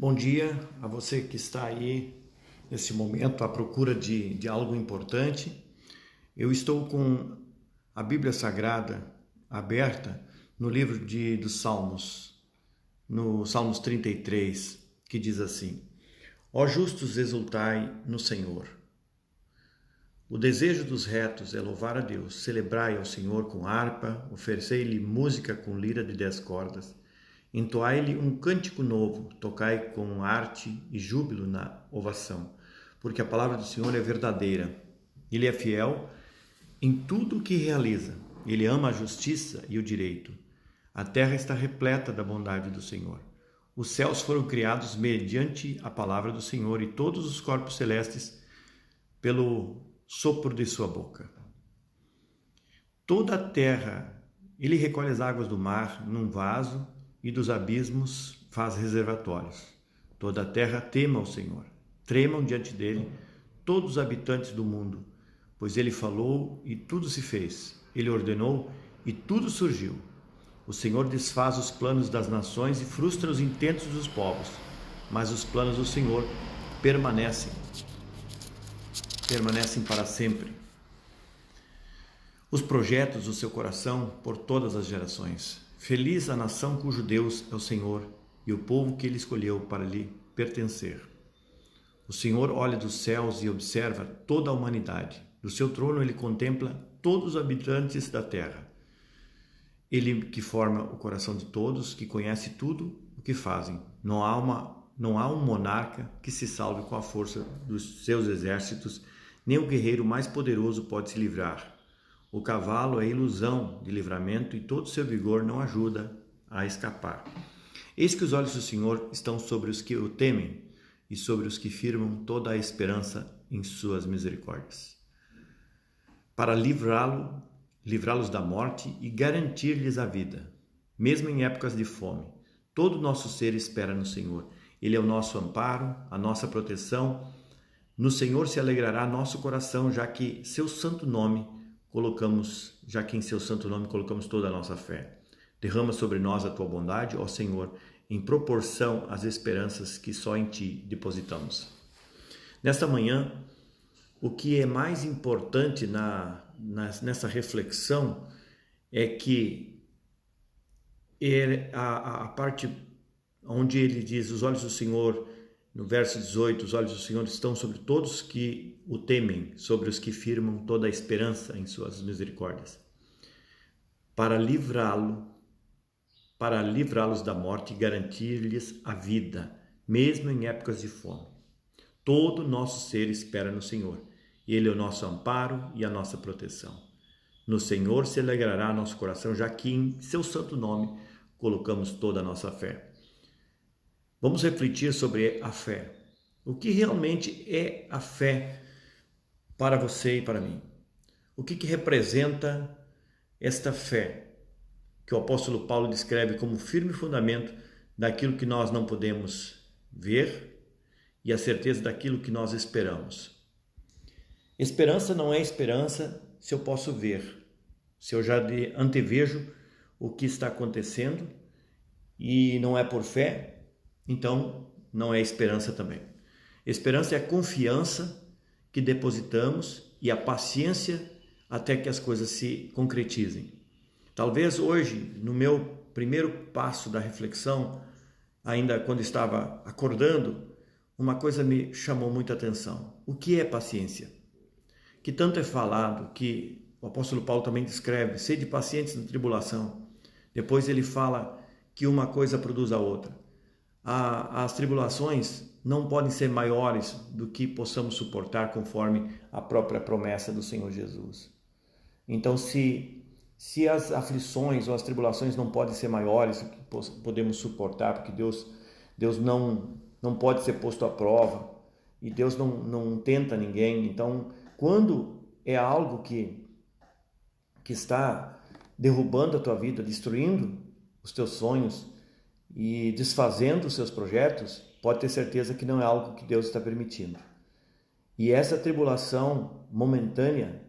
Bom dia a você que está aí nesse momento à procura de algo importante. Eu estou com a Bíblia Sagrada aberta no livro dos Salmos, no Salmos 33, que diz assim: Ó justos, exultai no Senhor. O desejo dos retos é louvar a Deus. Celebrai ao Senhor com harpa, oferecei-lhe música com lira de 10 cordas. Entoai-lhe um cântico novo, tocai com arte e júbilo na ovação, porque a palavra do Senhor é verdadeira. Ele é fiel em tudo o que realiza. Ele ama a justiça e o direito. A terra está repleta da bondade do Senhor. Os céus foram criados mediante a palavra do Senhor e todos os corpos celestes pelo sopro de sua boca. Toda a terra, ele recolhe as águas do mar num vaso e dos abismos faz reservatórios. Toda a terra tema ao Senhor. Tremam diante dele todos os habitantes do mundo, pois ele falou e tudo se fez. Ele ordenou e tudo surgiu. O Senhor desfaz os planos das nações e frustra os intentos dos povos, mas os planos do Senhor permanecem para sempre. Os projetos do seu coração por todas as gerações. Feliz a nação cujo Deus é o Senhor e o povo que ele escolheu para lhe pertencer. O Senhor olha dos céus e observa toda a humanidade. Do seu trono ele contempla todos os habitantes da terra. Ele que forma o coração de todos, que conhece tudo o que fazem. Não há um monarca que se salve com a força dos seus exércitos, nem o guerreiro mais poderoso pode se livrar. O cavalo é ilusão de livramento e todo seu vigor não ajuda a escapar. Eis que os olhos do Senhor estão sobre os que o temem e sobre os que firmam toda a esperança em suas misericórdias, para livrá-los da morte e garantir-lhes a vida, mesmo em épocas de fome. Todo o nosso ser espera no Senhor. Ele é o nosso amparo, a nossa proteção. No Senhor se alegrará nosso coração, já que em seu santo nome colocamos toda a nossa fé. Derrama sobre nós a tua bondade, ó Senhor, em proporção às esperanças que só em ti depositamos. Nesta manhã, o que é mais importante nessa reflexão é que a parte onde ele diz: os olhos do Senhor, no verso 18, os olhos do Senhor estão sobre todos que o temem, sobre os que firmam toda a esperança em suas misericórdias, para livrá-los da morte e garantir-lhes a vida, mesmo em épocas de fome. Todo o nosso ser espera no Senhor. Ele é o nosso amparo e a nossa proteção. No Senhor se alegrará nosso coração, já que em seu santo nome colocamos toda a nossa fé. Vamos refletir sobre a fé. O que realmente é a fé para você e para mim? O que representa esta fé que o apóstolo Paulo descreve como firme fundamento daquilo que nós não podemos ver e a certeza daquilo que nós esperamos? Esperança não é esperança se eu posso ver, se eu já antevejo o que está acontecendo e não é por fé, então não é esperança também. Esperança é a confiança que depositamos e a paciência até que as coisas se concretizem. Talvez hoje, no meu primeiro passo da reflexão, ainda quando estava acordando, uma coisa me chamou muita atenção. O que é paciência? Que tanto é falado, que o apóstolo Paulo também descreve: sede pacientes na tribulação. Depois ele fala que uma coisa produz a outra. As tribulações não podem ser maiores do que possamos suportar, conforme a própria promessa do Senhor Jesus. Então, se as aflições ou as tribulações não podem ser maiores do que podemos suportar, porque Deus não pode ser posto à prova e Deus não tenta ninguém. Então, quando é algo que está derrubando a tua vida, destruindo os teus sonhos e desfazendo os seus projetos, pode ter certeza que não é algo que Deus está permitindo. E essa tribulação momentânea,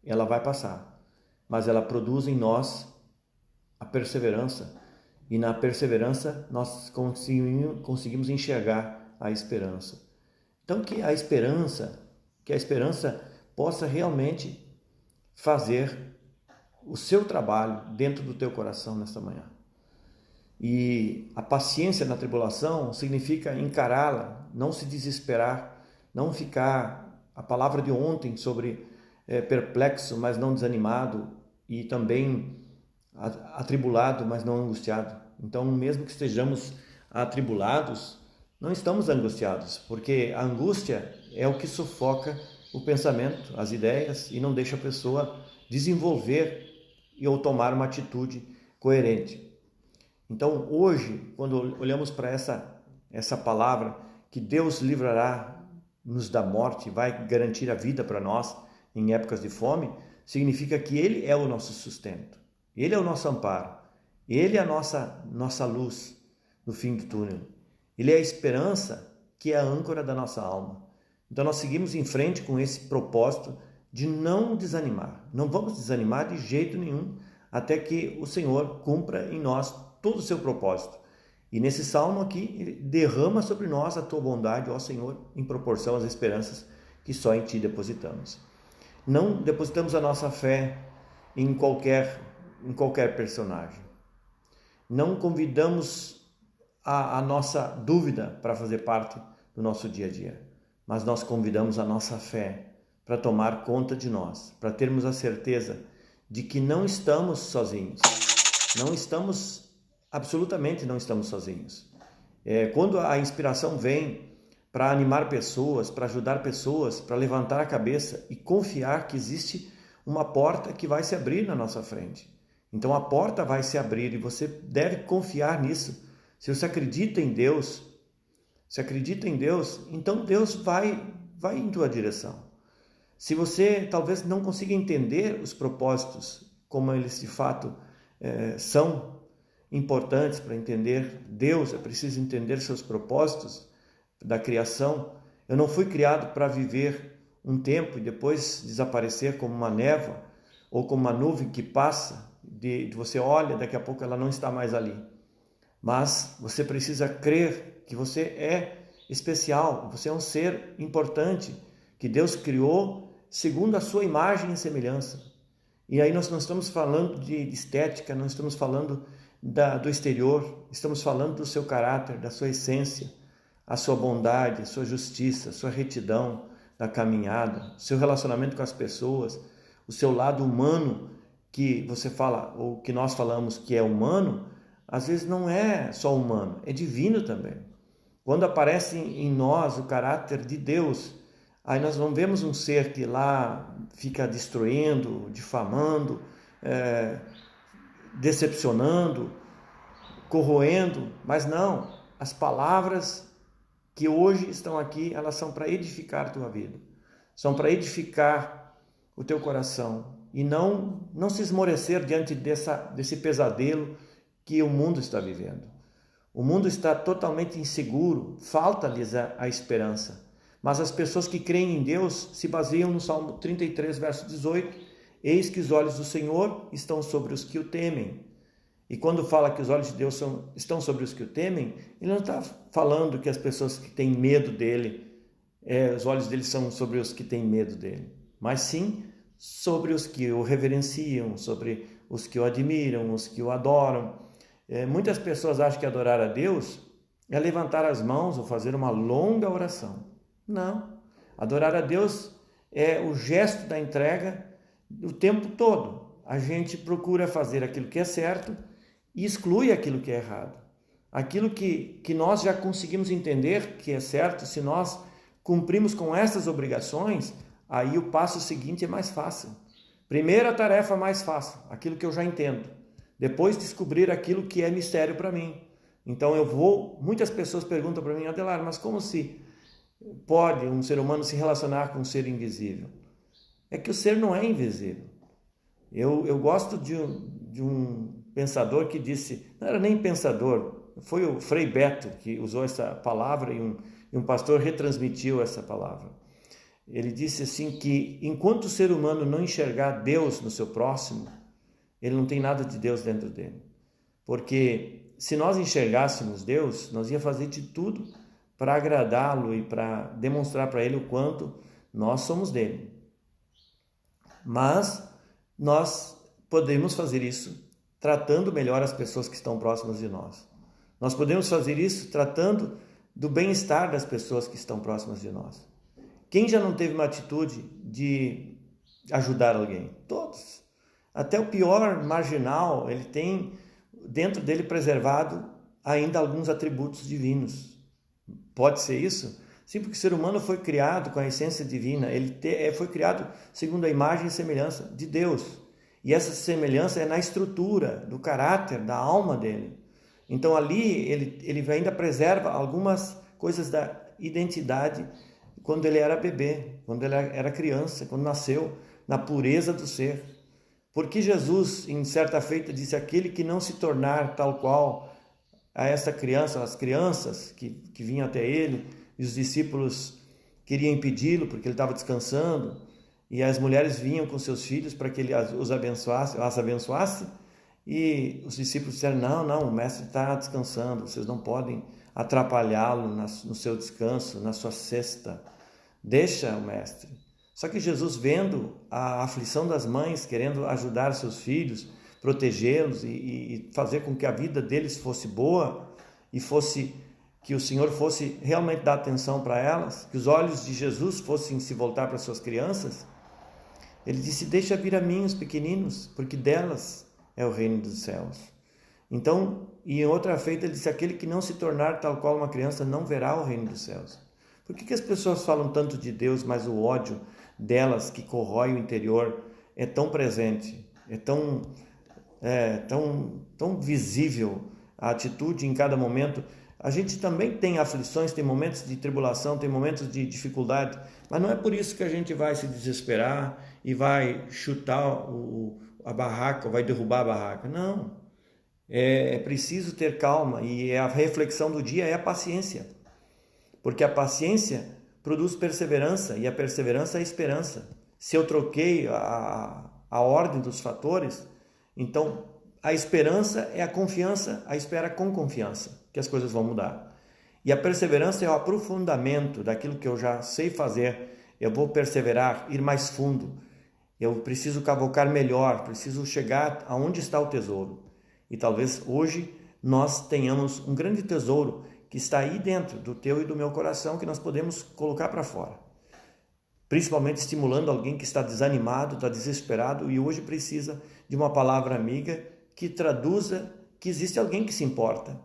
ela vai passar, mas ela produz em nós a perseverança E na perseverança nós conseguimos enxergar a esperança. Então que a esperança possa realmente fazer o seu trabalho dentro do teu coração nesta manhã. E a paciência na tribulação significa encará-la, não se desesperar, não ficar, a palavra de ontem sobre perplexo, mas não desanimado, e também atribulado, mas não angustiado. Então, mesmo que estejamos atribulados, não estamos angustiados, porque a angústia é o que sufoca o pensamento, as ideias, e não deixa a pessoa desenvolver ou tomar uma atitude coerente. Então, hoje, quando olhamos para essa palavra, que Deus livrará-nos da morte, vai garantir a vida para nós em épocas de fome, significa que Ele é o nosso sustento, Ele é o nosso amparo, Ele é a nossa luz no fim do túnel, Ele é a esperança que é a âncora da nossa alma. Então, nós seguimos em frente com esse propósito de não desanimar. Não vamos desanimar de jeito nenhum, até que o Senhor cumpra em nós todo o seu propósito. E nesse salmo aqui, ele derrama sobre nós a tua bondade, ó Senhor, em proporção às esperanças que só em ti depositamos. Não depositamos a nossa fé em qualquer personagem. Não convidamos a nossa dúvida para fazer parte do nosso dia a dia, mas nós convidamos a nossa fé para tomar conta de nós, para termos a certeza de que não estamos sozinhos. Absolutamente não estamos sozinhos. Quando a inspiração vem para animar pessoas, para ajudar pessoas, para levantar a cabeça e confiar que existe uma porta que vai se abrir na nossa frente. Então a porta vai se abrir e você deve confiar nisso. Se você acredita em Deus, então Deus vai em tua direção. Se você talvez não consiga entender os propósitos, como eles de fato são importantes para entender Deus, é preciso entender seus propósitos da criação. Eu não fui criado para viver um tempo e depois desaparecer como uma névoa ou como uma nuvem que passa, você olha, daqui a pouco ela não está mais ali. Mas você precisa crer que você é especial, você é um ser importante, que Deus criou segundo a sua imagem e semelhança. E aí nós não estamos falando de estética, não estamos falando do exterior, estamos falando do seu caráter, da sua essência, a sua bondade, a sua justiça, a sua retidão na caminhada, o seu relacionamento com as pessoas, o seu lado humano, que você fala, ou que nós falamos que é humano, às vezes não é só humano, é divino também. Quando aparece em nós o caráter de Deus, aí nós não vemos um ser que lá fica destruindo, difamando, decepcionando, corroendo, mas não, as palavras que hoje estão aqui, elas são para edificar a tua vida, são para edificar o teu coração e não se esmorecer diante desse pesadelo que o mundo está vivendo. O mundo está totalmente inseguro, falta-lhes a esperança. Mas as pessoas que creem em Deus se baseiam no Salmo 33, verso 18. Eis que os olhos do Senhor estão sobre os que o temem. E quando fala que os olhos de Deus estão sobre os que o temem, ele não está falando que as pessoas que têm medo dele, os olhos dele são sobre os que têm medo dele. Mas sim sobre os que o reverenciam, sobre os que o admiram, os que o adoram. Muitas pessoas acham que adorar a Deus é levantar as mãos ou fazer uma longa oração. Não. Adorar a Deus é o gesto da entrega o tempo todo. A gente procura fazer aquilo que é certo e exclui aquilo que é errado. Aquilo que nós já conseguimos entender que é certo, se nós cumprimos com essas obrigações, aí o passo seguinte é mais fácil. Primeira tarefa mais fácil, aquilo que eu já entendo. Depois descobrir aquilo que é mistério para mim. Então muitas pessoas perguntam para mim, Adelar, mas como se pode um ser humano se relacionar com um ser invisível? É que o ser não é invisível. Eu gosto de um pensador que disse, não era nem pensador, foi o Frei Beto que usou essa palavra e um pastor retransmitiu essa palavra. Ele disse assim que enquanto o ser humano não enxergar Deus no seu próximo, ele não tem nada de Deus dentro dele. Porque se nós enxergássemos Deus, nós ia fazer de tudo para agradá-lo e para demonstrar para Ele o quanto nós somos dele. Mas nós podemos fazer isso tratando melhor as pessoas que estão próximas de nós. Nós podemos fazer isso tratando do bem-estar das pessoas que estão próximas de nós. Quem já não teve uma atitude de ajudar alguém? Todos. Até o pior marginal, ele tem dentro dele preservado ainda alguns atributos divinos. Pode ser isso? Sim, porque o ser humano foi criado com a essência divina, ele foi criado segundo a imagem e semelhança de Deus. E essa semelhança é na estrutura, do caráter, da alma dele. Então ali ele ainda preserva algumas coisas da identidade quando ele era bebê, quando ele era criança, quando nasceu, na pureza do ser. Porque Jesus, em certa feita, disse: aquele que não se tornar tal qual a essa criança, as crianças que vinham até ele, e os discípulos queriam impedi-lo porque ele estava descansando, e as mulheres vinham com seus filhos para que ele as abençoasse, e os discípulos disseram: não, o mestre está descansando, vocês não podem atrapalhá-lo no seu descanso, na sua cesta, deixa o mestre. Só que Jesus, vendo a aflição das mães, querendo ajudar seus filhos, protegê-los e fazer com que a vida deles fosse boa, e que o Senhor fosse realmente dar atenção para elas, que os olhos de Jesus fossem se voltar para suas crianças, ele disse: deixa vir a mim os pequeninos, porque delas é o reino dos céus. Então, e em outra feita, ele disse: aquele que não se tornar tal qual uma criança não verá o reino dos céus. Por que as pessoas falam tanto de Deus, mas o ódio delas, que corrói o interior, é tão presente, é tão visível a atitude em cada momento? A gente também tem aflições, tem momentos de tribulação, tem momentos de dificuldade, mas não é por isso que a gente vai se desesperar e vai chutar a barraca, vai derrubar a barraca. Não, é preciso ter calma, e a reflexão do dia é a paciência, porque a paciência produz perseverança, e a perseverança é a esperança. Se eu troquei a ordem dos fatores, então a esperança é a confiança, a espera com confiança, que as coisas vão mudar. E a perseverança é o aprofundamento daquilo que eu já sei fazer. Eu vou perseverar, ir mais fundo. Eu preciso cavocar melhor, preciso chegar aonde está o tesouro. E talvez hoje nós tenhamos um grande tesouro que está aí dentro do teu e do meu coração, que nós podemos colocar para fora. Principalmente estimulando alguém que está desanimado, está desesperado e hoje precisa de uma palavra amiga que traduza que existe alguém que se importa.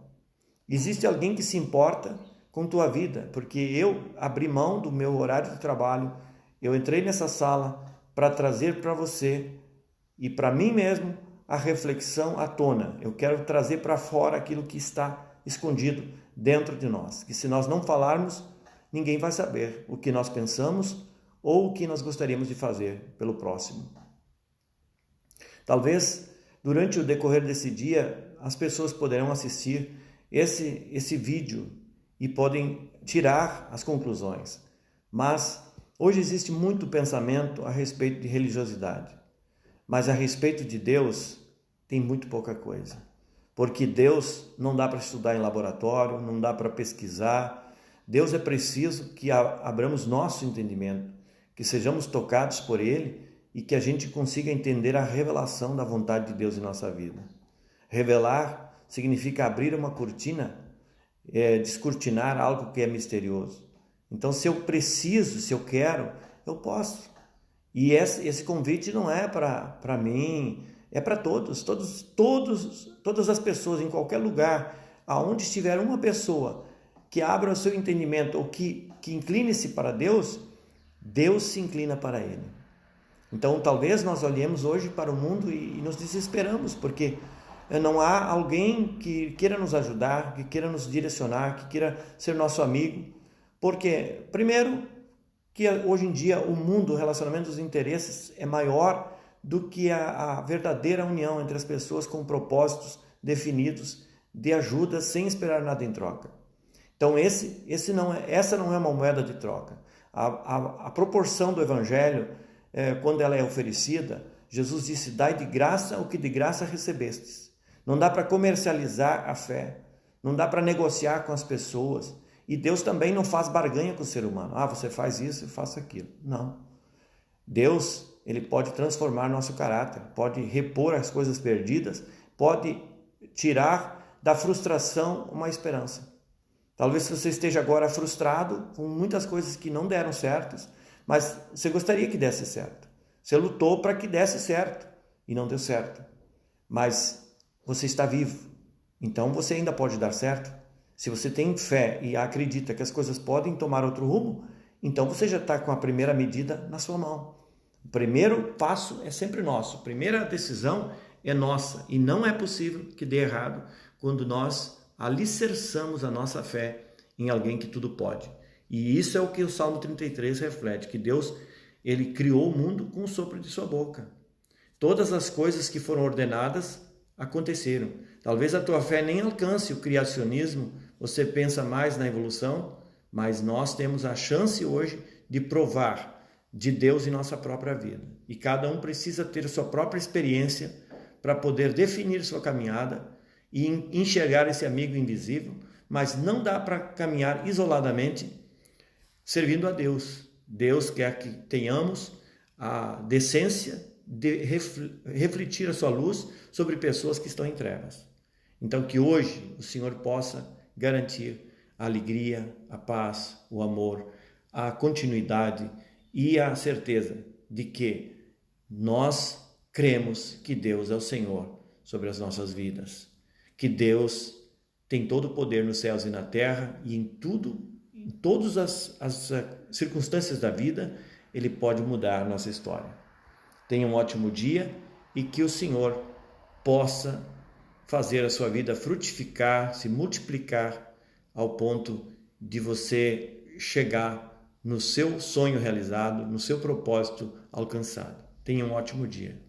Existe alguém que se importa com tua vida, porque eu abri mão do meu horário de trabalho, eu entrei nessa sala para trazer para você e para mim mesmo a reflexão à tona. Eu quero trazer para fora aquilo que está escondido dentro de nós, que se nós não falarmos, ninguém vai saber o que nós pensamos ou o que nós gostaríamos de fazer pelo próximo. Talvez durante o decorrer desse dia as pessoas poderão assistir esse vídeo e podem tirar as conclusões, mas hoje existe muito pensamento a respeito de religiosidade, mas a respeito de Deus tem muito pouca coisa. Porque Deus não dá para estudar em laboratório, não dá para pesquisar. Deus é preciso que abramos nosso entendimento, que sejamos tocados por Ele e que a gente consiga entender a revelação da vontade de Deus em nossa vida. Revelar significa abrir uma cortina, descortinar algo que é misterioso. Então, se eu preciso, se eu quero, eu posso. E esse convite não é para mim, é para todas as pessoas, em qualquer lugar, aonde estiver uma pessoa que abra o seu entendimento ou que incline-se para Deus, Deus se inclina para ele. Então, talvez nós olhemos hoje para o mundo e nos desesperamos, porque não há alguém que queira nos ajudar, que queira nos direcionar, que queira ser nosso amigo. Porque, primeiro, que hoje em dia o mundo, o relacionamento dos interesses é maior do que a verdadeira união entre as pessoas com propósitos definidos de ajuda sem esperar nada em troca. Então essa não é uma moeda de troca. A proporção do Evangelho, quando ela é oferecida, Jesus disse: dai de graça o que de graça recebestes. Não dá para comercializar a fé. Não dá para negociar com as pessoas. E Deus também não faz barganha com o ser humano. Ah, você faz isso, eu faço aquilo. Não. Deus, ele pode transformar nosso caráter, pode repor as coisas perdidas, pode tirar da frustração uma esperança. Talvez você esteja agora frustrado com muitas coisas que não deram certas, mas você gostaria que desse certo. Você lutou para que desse certo e não deu certo. Mas você está vivo, então você ainda pode dar certo. Se você tem fé e acredita que as coisas podem tomar outro rumo, então você já está com a primeira medida na sua mão. O primeiro passo é sempre nosso, a primeira decisão é nossa e não é possível que dê errado quando nós alicerçamos a nossa fé em alguém que tudo pode. E isso é o que o Salmo 33 reflete, que Deus, ele criou o mundo com o sopro de sua boca. Todas as coisas que foram ordenadas aconteceram. Talvez a tua fé nem alcance o criacionismo, você pensa mais na evolução, mas nós temos a chance hoje de provar de Deus em nossa própria vida. E cada um precisa ter sua própria experiência para poder definir sua caminhada e enxergar esse amigo invisível, mas não dá para caminhar isoladamente servindo a Deus. Deus quer que tenhamos a decência de refletir a sua luz sobre pessoas que estão em trevas. Então que hoje o Senhor possa garantir a alegria, a paz, o amor, a continuidade e a certeza de que nós cremos que Deus é o Senhor sobre as nossas vidas, que Deus tem todo o poder nos céus e na terra e em todas as circunstâncias da vida, Ele pode mudar a nossa história. Tenha um ótimo dia e que o Senhor possa fazer a sua vida frutificar, se multiplicar ao ponto de você chegar no seu sonho realizado, no seu propósito alcançado. Tenha um ótimo dia.